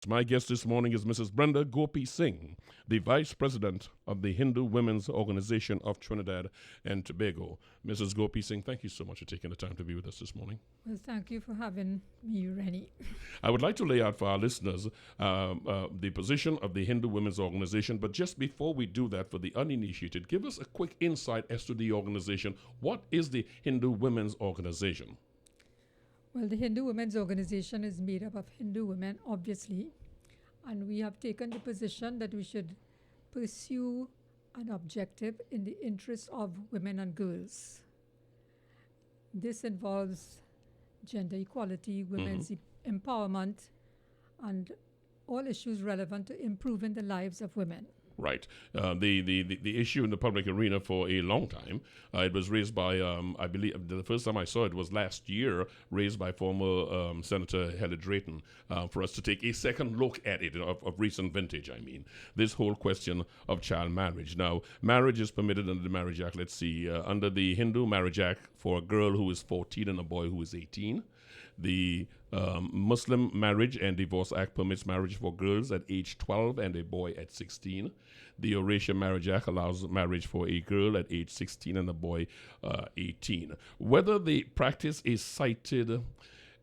My guest this morning is Mrs. Brenda Gopeesingh, the Vice President of the Hindu Women's Organization of Trinidad and Tobago. Mrs. Gopeesingh, thank you so much for taking the time to be with us this morning. Well, thank you for having me, Rennie. I would like to lay out for our listeners the position of the Hindu Women's Organization, but just before we do that, for the uninitiated, give us a quick insight as to the organization. What is the Hindu Women's Organization? Well, the Hindu Women's Organization is made up of Hindu women, obviously, and we have taken the position that we should pursue an objective in the interest of women and girls. This involves gender equality, women's empowerment, and all issues relevant to improving the lives of women. Right. The issue in the public arena for a long time, it was raised by, I believe, the first time I saw it was last year, raised by former Senator Helen Drayton, for us to take a second look at it, of recent vintage, I mean. This whole question of child marriage. Now, marriage is permitted under the Marriage Act, let's see, under the Hindu Marriage Act for a girl who is 14 and a boy who is 18. The Muslim Marriage and Divorce Act permits marriage for girls at age 12 and a boy at 16. The Eurasian Marriage Act allows marriage for a girl at age 16 and a boy 18. Whether the practice is cited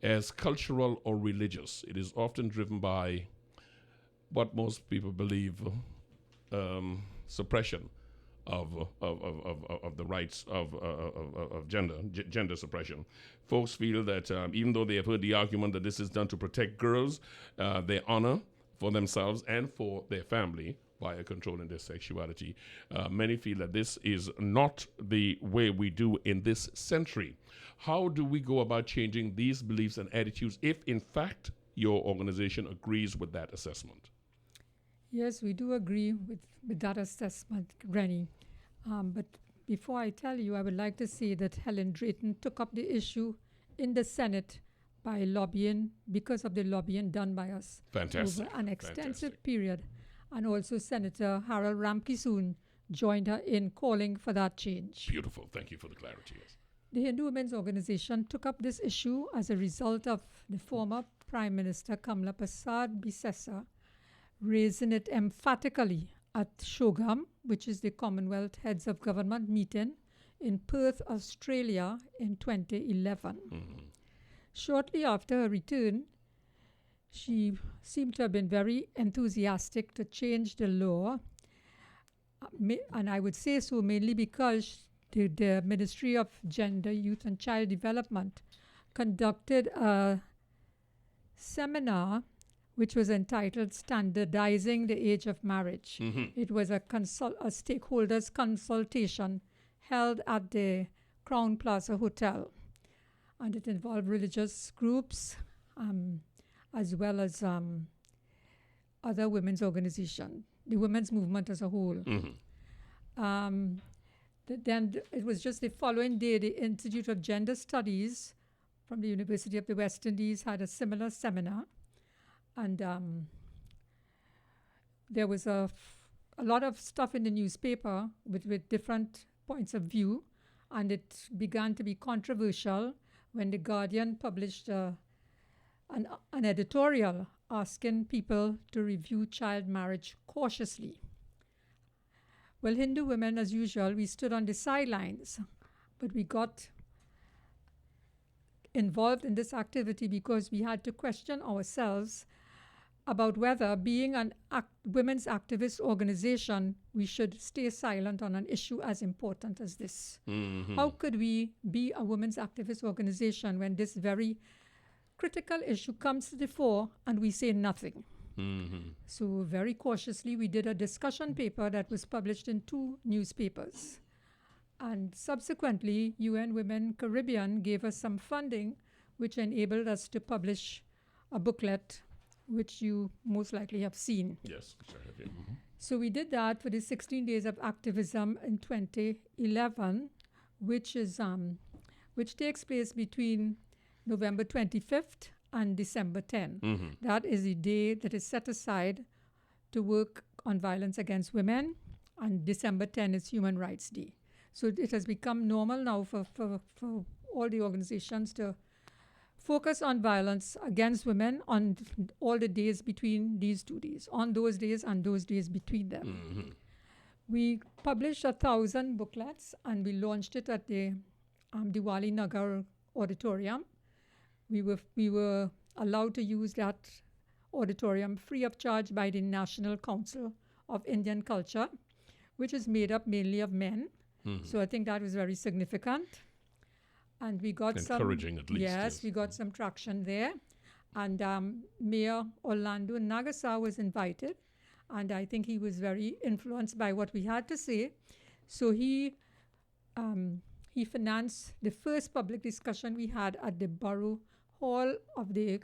as cultural or religious, it is often driven by what most people believe suppression of the rights of gender suppression. Folks feel that even though they have heard the argument that this is done to protect girls, their honor for themselves and for their family by controlling their sexuality, many feel that this is not the way we do in this century. How do we go about changing these beliefs and attitudes if, in fact, your organization agrees with that assessment? Yes, we do agree with that assessment, Rennie. But before I tell you, I would like to say that Helen Drayton took up the issue in the Senate by lobbying, because of the lobbying done by us Fantastic. over an extensive Fantastic. period. And also Senator Harold Ramkisoon joined her in calling for that change. Beautiful. Thank you for the clarity. Yes. The Hindu Women's Organization took up this issue as a result of the former Prime Minister Kamala Prasad Bisesa raising it emphatically at Shogam, which is the Commonwealth Heads of Government meeting in Perth, Australia in 2011. Shortly after her return, she seemed to have been very enthusiastic to change the law, and I would say so mainly because the Ministry of Gender, Youth and Child Development conducted a seminar which was entitled Standardizing the Age of Marriage. It was a stakeholders consultation held at the Crown Plaza Hotel, and it involved religious groups as well as other women's organizations, the women's movement as a whole. Then it was just the following day, the Institute of Gender Studies from the University of the West Indies had a similar seminar. And there was a lot of stuff in the newspaper with different points of view, and it began to be controversial when The Guardian published an editorial asking people to review child marriage cautiously. Well, Hindu women, as usual, we stood on the sidelines, but we got involved in this activity because we had to question ourselves about whether, being an women's activist organization, we should stay silent on an issue as important as this. How could we be a women's activist organization when this very critical issue comes to the fore and we say nothing? So very cautiously, we did a discussion paper that was published in 2 newspapers. And subsequently, UN Women Caribbean gave us some funding, which enabled us to publish a booklet, which you most likely have seen. Yes, sure. Yeah. So we did that for the 16 days of activism in 2011, which takes place between November 25th and December 10. That is the day that is set aside to work on violence against women, and December 10 is Human Rights Day. So it has become normal now for all the organizations to focus on violence against women on all the days between these 2 days, on those days and those days between them. Mm-hmm. We published 1,000 booklets and we launched it at the Diwali Nagar auditorium. We were allowed to use that auditorium free of charge by the National Council of Indian Culture, which is made up mainly of men. Mm-hmm. So I think that was very significant. And we got encouraging at least. Yes, we got some traction there. And Mayor Orlando Nagasa was invited. And I think he was very influenced by what we had to say. So he financed the first public discussion we had at the Borough Hall of the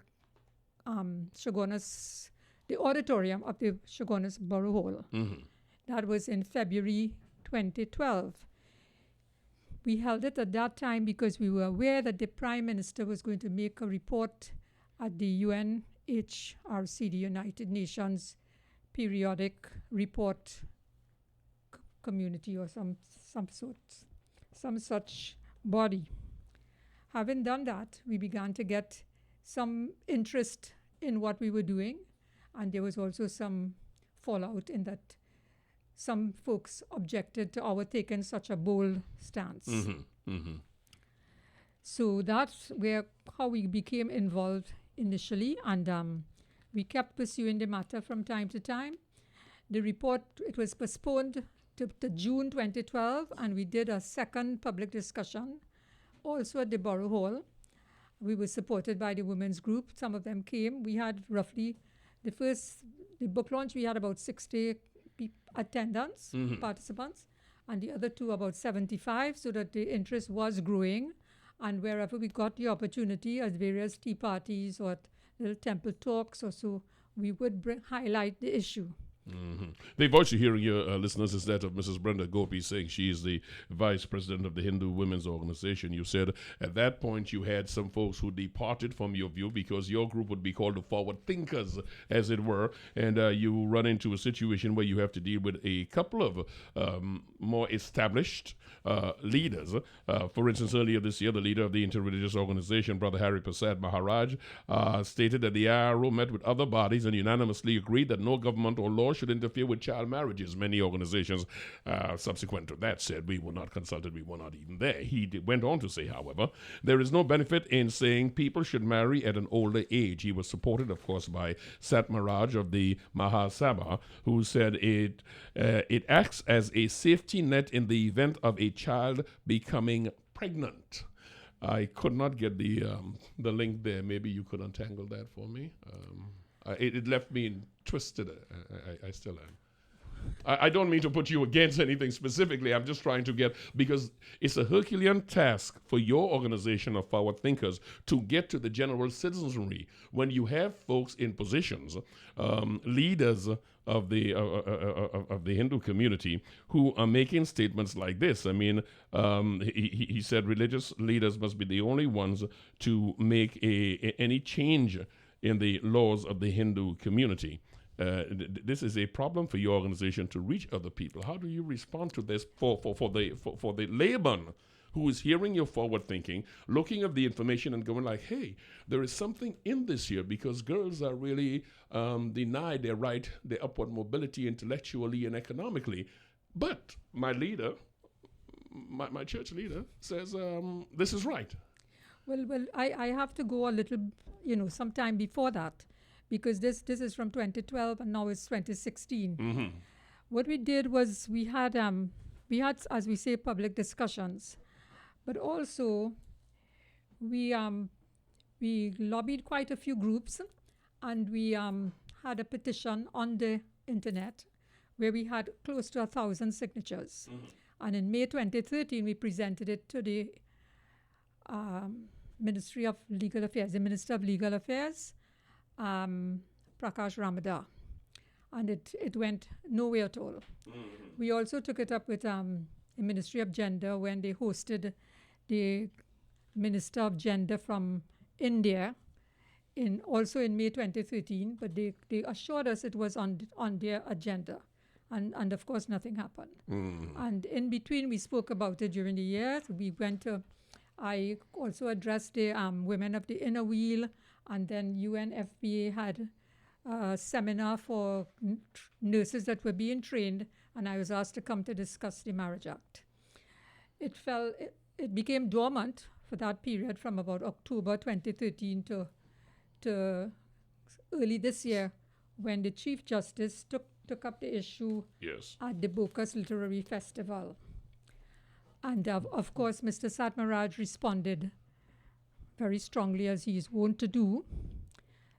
Shogunas, the auditorium of the Shogunas Borough Hall. Mm-hmm. That was in February 2012. We held it at that time because we were aware that the Prime Minister was going to make a report at the UNHRC, the United Nations Periodic Report Community or some such body. Having done that, we began to get some interest in what we were doing, and there was also some fallout in that some folks objected to our taking such a bold stance. Mm-hmm. Mm-hmm. So that's how we became involved initially, and we kept pursuing the matter from time to time. The report, it was postponed to June 2012, and we did a second public discussion also at the Borough Hall. We were supported by the women's group. Some of them came. We had roughly, the book launch, we had about 60 attendants, Mm-hmm. participants, and the other two about 75, so that the interest was growing. And wherever we got the opportunity, at various tea parties or at little temple talks or so, we would highlight the issue. Mm-hmm. The voice you hear, your listeners, is that of Mrs. Brenda Gopeesingh. She is the vice president of the Hindu Women's Organization. You said at that point you had some folks who departed from your view because your group would be called the forward thinkers, as it were, and you run into a situation where you have to deal with a couple of more established leaders. For instance, earlier this year, the leader of the interreligious organization, Brother Hari Prasad Maharaj, stated that the IRO met with other bodies and unanimously agreed that no government or law should interfere with child marriages. Many organizations subsequent to that said we were not consulted, we were not even there. He went on to say, however, there is no benefit in saying people should marry at an older age. He was supported, of course, by Sat Maharaj of the Mahasabha, who said it acts as a safety net in the event of a child becoming pregnant. I could not get the link there. Maybe you could untangle that for me. It left me twisted. I still am. I don't mean to put you against anything specifically. I'm just trying to get, because it's a Herculean task for your organization of forward thinkers to get to the general citizenry when you have folks in positions, leaders of the Hindu community, who are making statements like this. I mean, he said religious leaders must be the only ones to make any change in the laws of the Hindu community. This is a problem for your organization to reach other people. How do you respond to this for the layman who is hearing your forward thinking, looking at the information and going like, hey, there is something in this here, because girls are really denied their right, their upward mobility intellectually and economically. But my leader, my church leader, says this is right. Well, I have to go a little, sometime before that, because this is from 2012 and now it's 2016. Mm-hmm. What we did was we had, as we say, public discussions, but also we lobbied quite a few groups, and we had a petition on the internet where we had close to 1,000 signatures. Mm-hmm. And in May 2013, we presented it to the Ministry of Legal Affairs, the Minister of Legal Affairs, Prakash Ramada, and it went nowhere at all. Mm-hmm. We also took it up with the Ministry of Gender when they hosted the Minister of Gender from India also in May 2013, but they assured us it was on their agenda. And of course, nothing happened. Mm-hmm. And in between, we spoke about it during the years. We went to I also addressed the women of the inner wheel, and then UNFPA had a seminar for nurses that were being trained, and I was asked to come to discuss the Marriage Act. It became dormant for that period from about October 2013 to early this year, when the Chief Justice took up the issue at the Bocas Literary Festival. And of course, Mr. Satmaraj responded very strongly, as he is wont to do,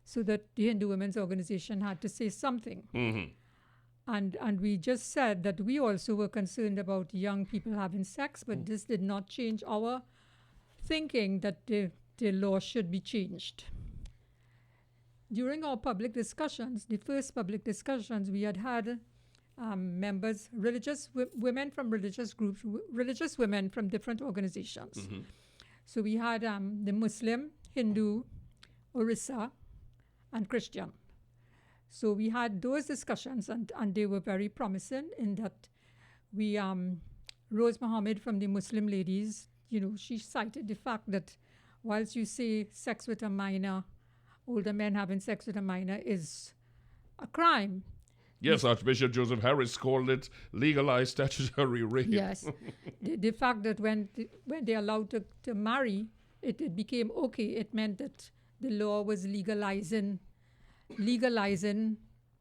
so that the Hindu Women's Organization had to say something. Mm-hmm. And we just said that we also were concerned about young people having sex, but this did not change our thinking that the law should be changed. During our public discussions, the first public discussions, we had members, women from religious groups, religious women from different organizations. Mm-hmm. So we had the Muslim, Hindu, Orissa, and Christian. So we had those discussions, and they were very promising in that we, Rose Mohammed from the Muslim Ladies, she cited the fact that whilst you say sex with a minor, older men having sex with a minor is a crime. Yes, Archbishop Joseph Harris called it legalized statutory rape. Yes. the fact that when they're allowed to marry, it became okay. It meant that the law was legalizing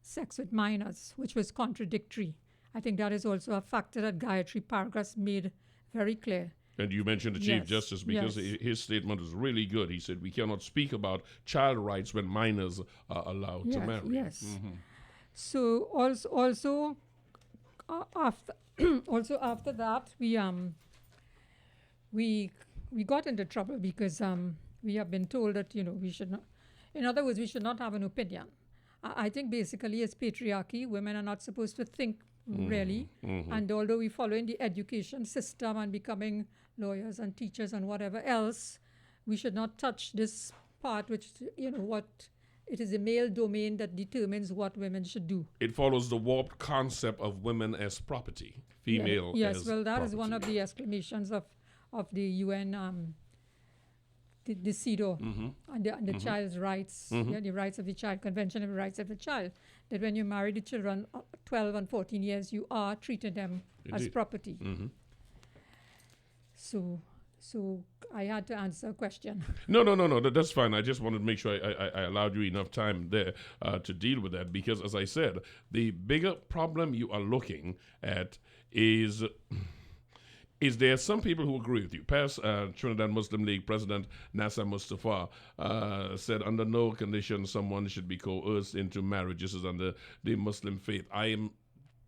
sex with minors, which was contradictory. I think that is also a factor that Gayatri Paragas made very clear. And you mentioned the Chief Justice, because his statement was really good. He said we cannot speak about child rights when minors are allowed to marry. Yes. Mm-hmm. So also after that we got into trouble because we have been told that we should not. In other words, we should not have an opinion. I think basically it's patriarchy. Women are not supposed to think really. Mm-hmm. And although we follow in the education system and becoming lawyers and teachers and whatever else, we should not touch this part, which, what it is a male domain that determines what women should do. It follows the warped concept of women as property, female yes, as well, that property. is one of the exclamations of the UN the CEDAW and the child's rights, the rights of the child, Convention of the Rights of the Child, that when you marry the children 12 and 14 years, you are treating them as property. Mm-hmm. So I had to answer a question. No, that's fine. I just wanted to make sure I allowed you enough time there to deal with that, because, as I said, the bigger problem you are looking at is there some people who agree with you. Past Trinidad Muslim League President Nasser Mustafa said under no condition someone should be coerced into marriage. This is under the Muslim faith. I am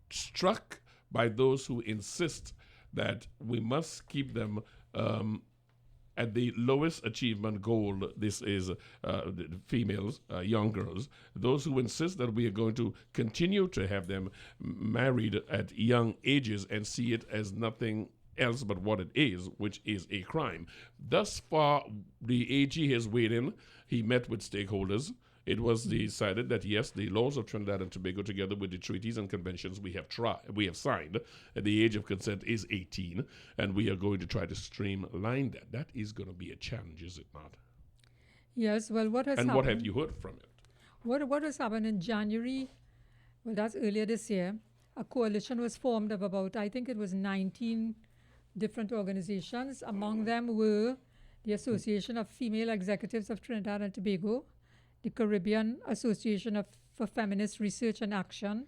struck by those who insist that we must keep them at the lowest achievement goal. This is the females, young girls. Those who insist that we are going to continue to have them married at young ages and see it as nothing else but what it is, which is a crime. Thus far, the AG has weighed in. He met with stakeholders. It was decided that, yes, the laws of Trinidad and Tobago, together with the treaties and conventions we have signed, the age of consent is 18, and we are going to try to streamline that. That is going to be a challenge, is it not? Yes, well, what has happened? And what have you heard from it? What has happened in January, well, that's earlier this year, a coalition was formed of about, I think it was 19 different organizations. Among them were the Association of Female Executives of Trinidad and Tobago, the Caribbean Association for Feminist Research and Action,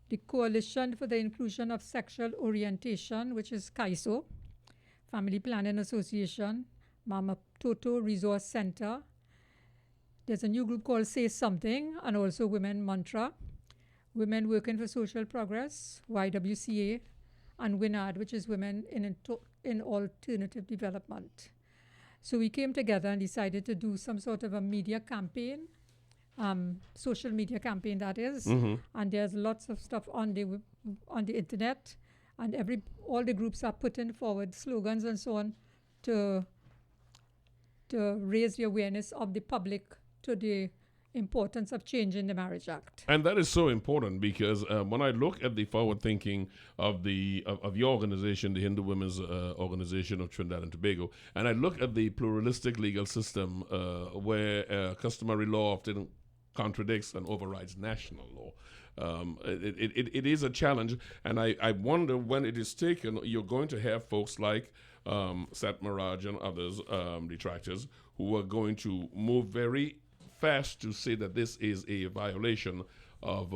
the Coalition for the Inclusion of Sexual Orientation, which is CAISO, Family Planning Association, Mama Toto Resource Center. There's a new group called Say Something, and also Women Mantra, Women Working for Social Progress, YWCA, and WINAD, which is Women in Alternative Development. So we came together and decided to do some sort of a media campaign, social media campaign, that is. And there's lots of stuff on the internet, and all the groups are putting forward slogans and so on to raise the awareness of the public to the importance of changing the Marriage Act. And that is so important because when I look at the forward thinking of your organization, the Hindu Women's Organization of Trinidad and Tobago, and I look at the pluralistic legal system where customary law often contradicts and overrides national law. It is a challenge, and I wonder when it is taken, you're going to have folks like Sat Maraj and others, detractors, who are going to move very fast to say that this is a violation of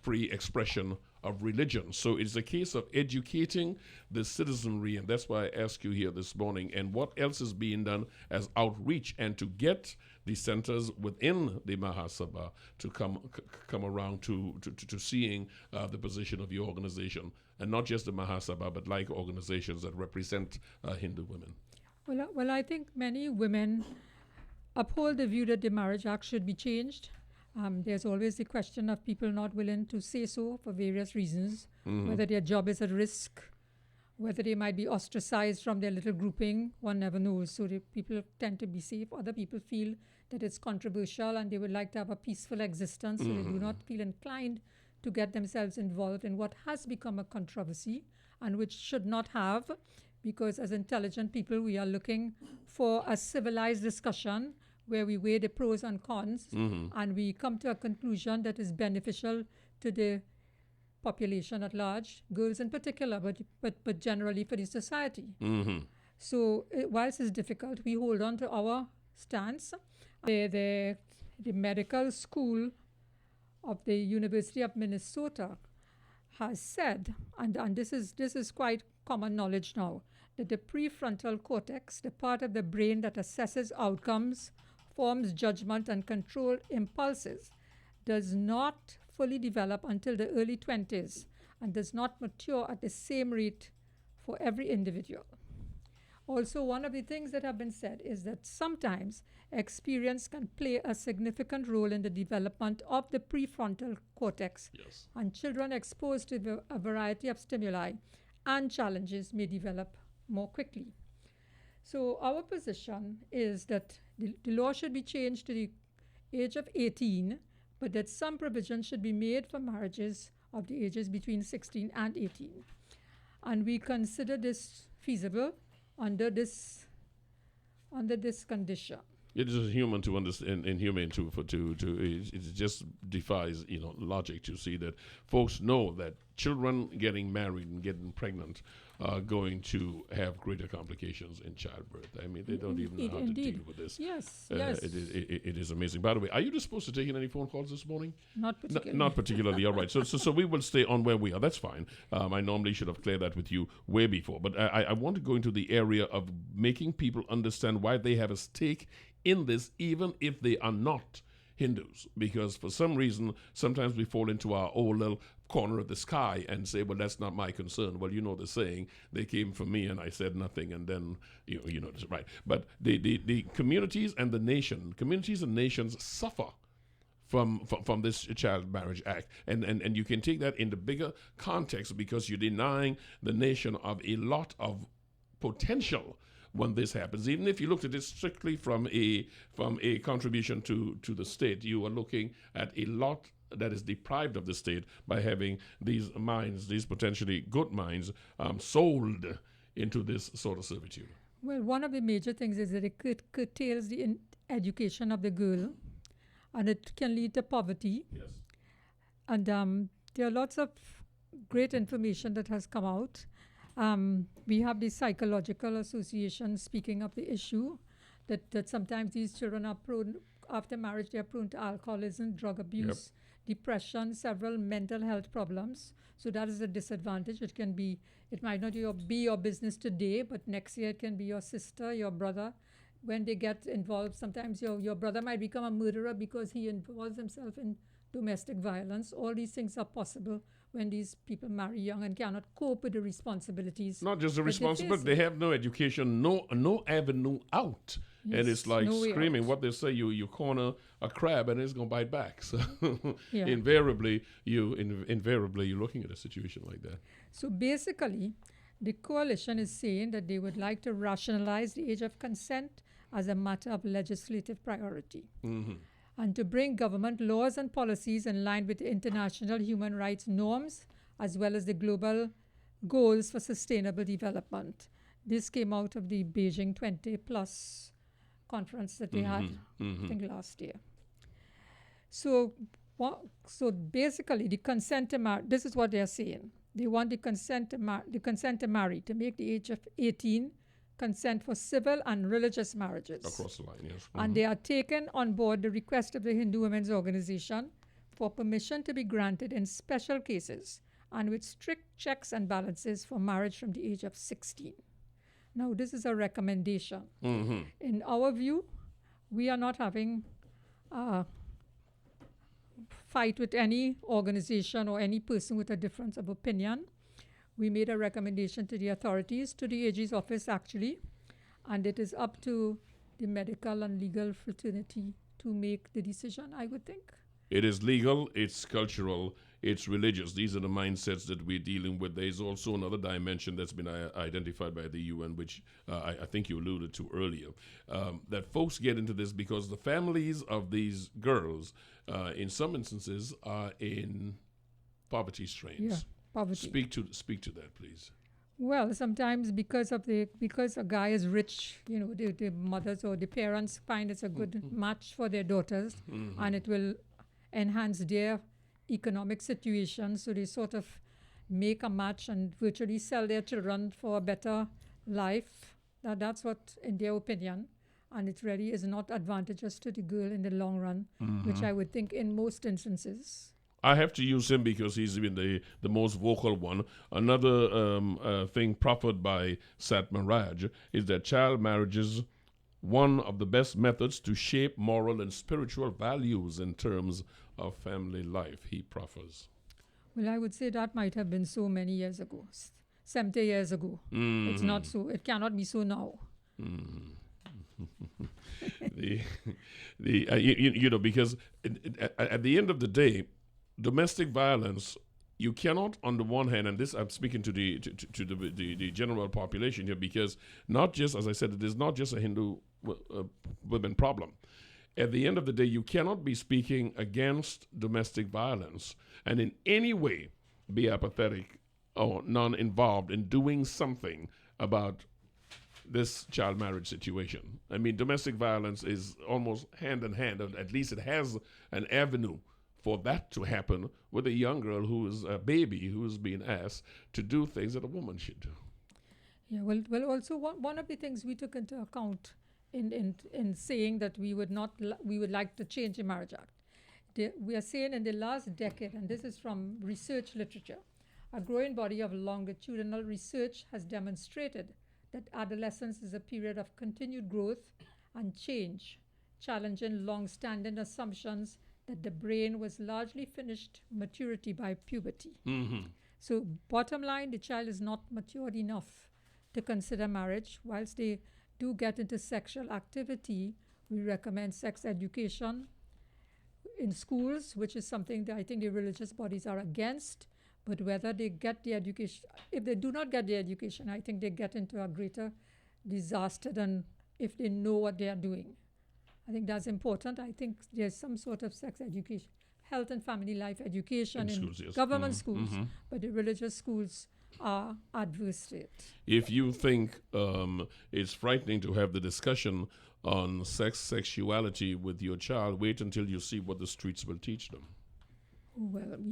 free expression of religion. So it's a case of educating the citizenry, and that's why I ask you here this morning, and what else is being done as outreach and to get the centers within the Mahasabha to come around to seeing the position of your organization, and not just the Mahasabha, but like organizations that represent Hindu women. Well, I think many women uphold the view that the Marriage Act should be changed. There's always the question of people not willing to say so for various reasons, whether their job is at risk, whether they might be ostracized from their little grouping, one never knows. So the people tend to be safe. Other people feel that it's controversial and they would like to have a peaceful existence, so they do not feel inclined to get themselves involved in what has become a controversy and which should not have, because as intelligent people, we are looking for a civilized discussion where we weigh the pros and cons and we come to a conclusion that is beneficial to the population at large, girls in particular, but generally for the society. So whilst it's difficult, we hold on to our stance. The medical school of the University of Minnesota has said, and this is quite common knowledge now, that the prefrontal cortex, the part of the brain that assesses outcomes, forms judgment and control impulses, does not fully develop until the early 20s and does not mature at the same rate for every individual. Also, one of the things that have been said is that sometimes experience can play a significant role in the development of the prefrontal cortex. Yes. And children exposed to a variety of stimuli and challenges may develop more quickly. So our position is that the law should be changed to the age of 18, but that some provision should be made for marriages of the ages between 16 and 18. And we consider this feasible under this condition. It is human to understand, inhumane it just defies logic to see that folks know that children getting married and getting pregnant are going to have greater complications in childbirth. I mean, they don't even know how to deal with this. Yes. It is amazing. By the way, are you supposed to take in any phone calls this morning? Not particularly. Not particularly. All right. So we will stay on where we are. That's fine. I normally should have cleared that with you way before. But I want to go into the area of making people understand why they have a stake in this, even if they are not Hindus, because for some reason, sometimes we fall into our own little corner of the sky and say, well, that's not my concern. Well, you know the saying, they came for me and I said nothing, and then, you know, right. But the communities and communities and nations suffer from this Child Marriage Act. And you can take that in the bigger context, because you're denying the nation of a lot of potential when this happens. Even if you looked at it strictly from a contribution to the state, you are looking at a lot that is deprived of the state by having these mines, these potentially good mines, sold into this sort of servitude. Well, one of the major things is that it curtails the education of the girl, and it can lead to poverty. Yes. And there are lots of great information that has come out. We have the Psychological Association speaking of the issue that sometimes these children are prone, after marriage, they are prone to alcoholism, drug abuse, depression, several mental health problems. So that is a disadvantage. It might not be your business today, but next year it can be your sister, your brother. When they get involved, sometimes your brother might become a murderer because he involves himself in domestic violence. All these things are possible when these people marry young and cannot cope with the responsibilities. Not just the responsibility, they have no education, no avenue out. Yes, and it's like screaming what they say, you corner a crab and it's going to bite back. So invariably you're looking at a situation like that. So basically, the coalition is saying that they would like to rationalize the age of consent as a matter of legislative priority. Mm-hmm. and to bring government laws and policies in line with international human rights norms as well as the global goals for sustainable development. This came out of the Beijing 20 plus conference that they had, I think, last year. So, so basically, the consent to marry, this is what they're saying. They want the consent to marry, to make the age of 18 consent for civil and religious marriages. Across the line, yes. And they are taking on board the request of the Hindu Women's Organization for permission to be granted in special cases and with strict checks and balances for marriage from the age of 16. Now, this is a recommendation. In our view, we are not having a fight with any organization or any person with a difference of opinion. We made a recommendation to the authorities, to the AG's office actually, and it is up to the medical and legal fraternity to make the decision, I would think. It is legal, it's cultural, it's religious. These are the mindsets that we're dealing with. There's also another dimension that's been identified by the UN, which I think you alluded to earlier, that folks get into this because the families of these girls, in some instances, are in poverty strains. Yeah, poverty. Speak to that, please. Well, sometimes because a guy is rich, the mothers or the parents find it's a good match for their daughters, and it will enhance their economic situation. So they sort of make a match and virtually sell their children for a better life. That's what, in their opinion, and it really is not advantageous to the girl in the long run, which I would think in most instances. I have to use him because he's been the most vocal one. Another thing proffered by Sat Maraj is that child marriage is one of the best methods to shape moral and spiritual values in terms of family life, he proffers. Well, I would say that might have been so many years ago, 70 years ago. It's not so. It cannot be so now. Because at the end of the day, domestic violence, you cannot, on the one hand, and this I'm speaking to the general population here, because not just, as I said, it is not just a Hindu women problem. At the end of the day, you cannot be speaking against domestic violence and in any way be apathetic or non-involved in doing something about this child marriage situation. I mean, domestic violence is almost hand in hand, or at least it has an avenue for that to happen with a young girl who is a baby who is being asked to do things that a woman should do. Yeah, well, also one of the things we took into account in saying that we would like to change the Marriage Act. We are saying in the last decade, and this is from research literature, a growing body of longitudinal research has demonstrated that adolescence is a period of continued growth and change, challenging long-standing assumptions that the brain was largely finished maturity by puberty. So bottom line, the child is not matured enough to consider marriage. Whilst they do get into sexual activity, we recommend sex education in schools, which is something that I think the religious bodies are against. But whether they get the education, if they do not get the education, I think they get into a greater disaster than if they know what they are doing. I think that's important. I think there's some sort of sex education, health and family life education in schools, yes. government schools, but the religious schools are adverse to it. If you think it's frightening to have the discussion on sexuality with your child, wait until you see what the streets will teach them. Well, we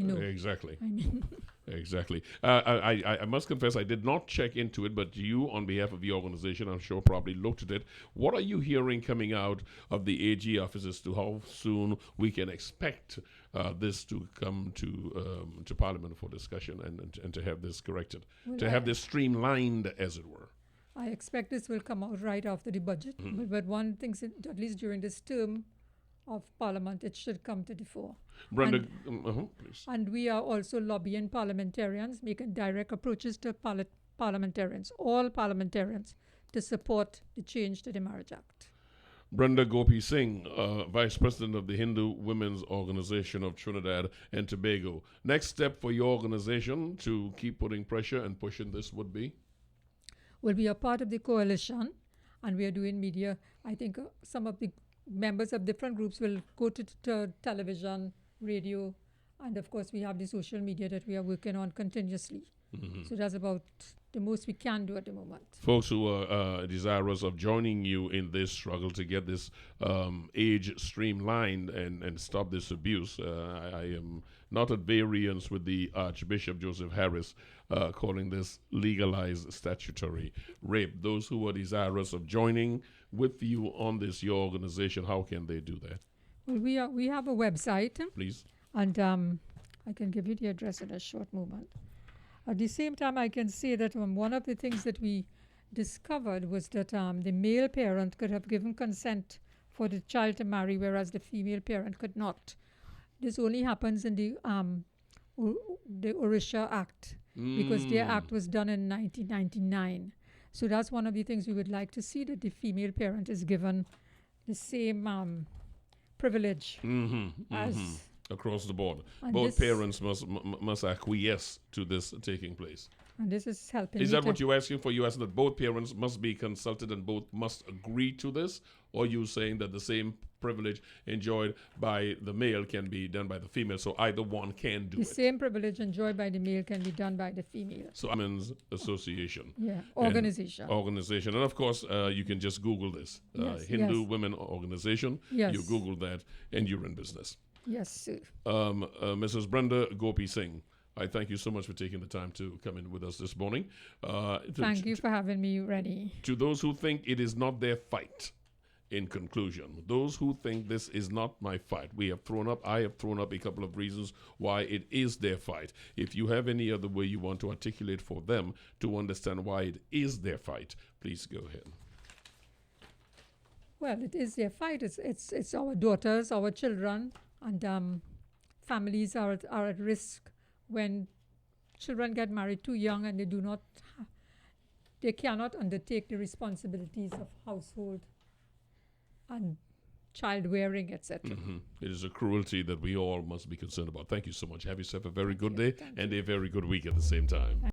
know. Exactly. I mean, exactly. I must confess, I did not check into it, but you, on behalf of the organization, I'm sure probably looked at it. What are you hearing coming out of the AG office as to how soon we can expect this to come to Parliament for discussion and to have this corrected, to have this streamlined, as it were? I expect this will come out right after the budget. But one thing, at least during this term of Parliament, it should come to the fore. Brenda, please. And we are also lobbying parliamentarians, making direct approaches to parliamentarians, all parliamentarians, to support the change to the Marriage Act. Brenda Gopeesingh, Vice President of the Hindu Women's Organization of Trinidad and Tobago. Next step for your organization to keep putting pressure and pushing this would be? Well, we are part of the coalition, and we are doing media. I think some of the members of different groups will go to television, radio, and of course we have the social media that we are working on continuously. So that's about the most we can do at the moment. Folks who are desirous of joining you in this struggle to get this age streamlined and stop this abuse, I am not at variance with the Archbishop Joseph Harris calling this legalized statutory rape. Those who are desirous of joining with you on this, your organization, how can they do that? Well, we have a website. Please. And I can give you the address in a short moment. At the same time, I can say that one of the things that we discovered was that the male parent could have given consent for the child to marry, whereas the female parent could not. This only happens in the Orisha Act, because their act was done in 1999. So that's one of the things we would like to see, that the female parent is given the same privilege as... Across the board. And Both parents must acquiesce to this taking place. And this is helping. Is that what you're asking for? You asking that both parents must be consulted and both must agree to this? Or you saying that the same privilege enjoyed by the male can be done by the female, so either one can do it? The same privilege enjoyed by the male can be done by the female. So Women's Association. Yeah, organization. And of course, you can just Google this. Hindu Women Organization. Yes. You Google that and you're in business. Yes, sir. Mrs. Brenda Gopeesingh, I thank you so much for taking the time to come in with us this morning. Thank you for having me, Rennie. To those who think it is not their fight, in conclusion, those who think this is not my fight, I have thrown up a couple of reasons why it is their fight. If you have any other way you want to articulate for them to understand why it is their fight, please go ahead. Well, it is their fight. It's our daughters, our children. And families are at risk when children get married too young and they cannot undertake the responsibilities of household and child rearing, etc. It is a cruelty that we all must be concerned about. Thank you so much. Have yourself a very good day and a very good week at the same time.